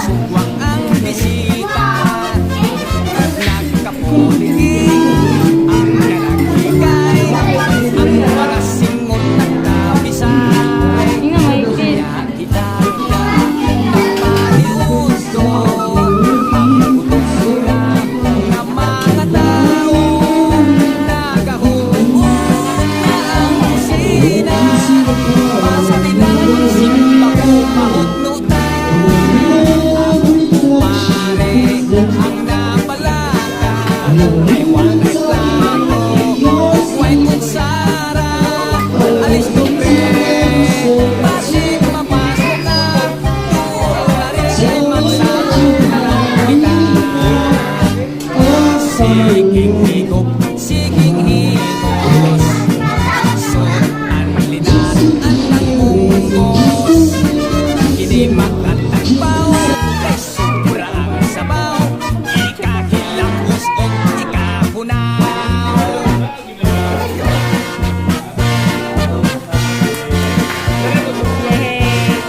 Sugwang ang bisita, nagkapuli ang nalagigay, ang mga singot nagkabisay. Kaya kita napaniusto, ang utos sila ng mga tao, nagahuon na ang kusina. Masalinan simba ko mahutnutan, pare ang napalaka, ay walang plato, huwag kutsara, alis tupe, pasig mapasok na, doon na rin ay magsalang kita. Siging higop, siging higos, suotan linatan ng bungkos, hindi magtatagpaw, kay sobra ang sabaw, ikakilangos o ikapunaw. Yay!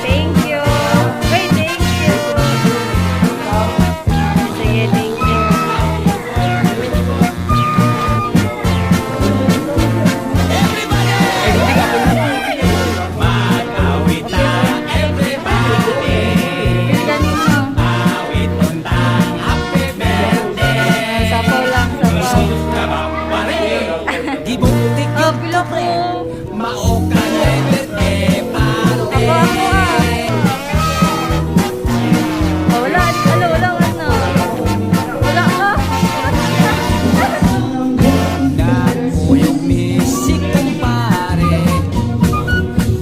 Thank you! Wait, thank you! Sige, thank you. Mag-awit na everybody, Ganin mo. awit untang happy birthday. Sapaw lang, sapaw. Gibuktik Oh, pila ko. maoka kay birthday party. Ako, Oh, wala, ano, wala, ano. Wala ka. Nagpuyog misik kumpare,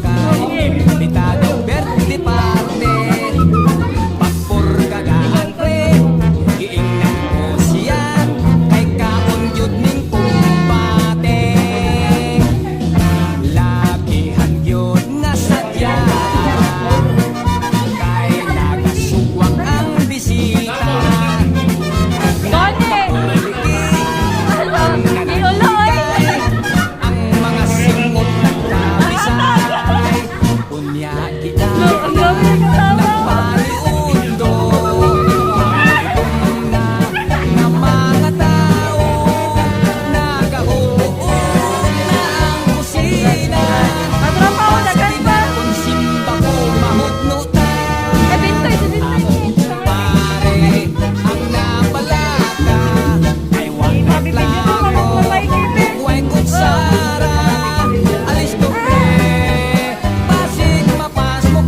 kahit imbitado birthday party. Pagpur kagaan pre, giingnan ko siya, kay kaon yun ning kumbate. Lakihan yun nga sadya, kay nagasugwang ang bisita. Tony! Hala, di uloy. Ang mga singot nagkabisay, unya kita Ang dami ng kasama. nagpaliundo. Gutom na ng mga tao, nagahuon na ang kusina. Matropa ko, dagan pa. Kung simba ko mahutnutan, Eh, Bintoy, si Bintoy. pare ang napalaka, ay walang Mabibidyo ko kung plato, mamay kipi. huwag kutsara, alis tupe, pasig mapasok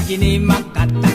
kini makata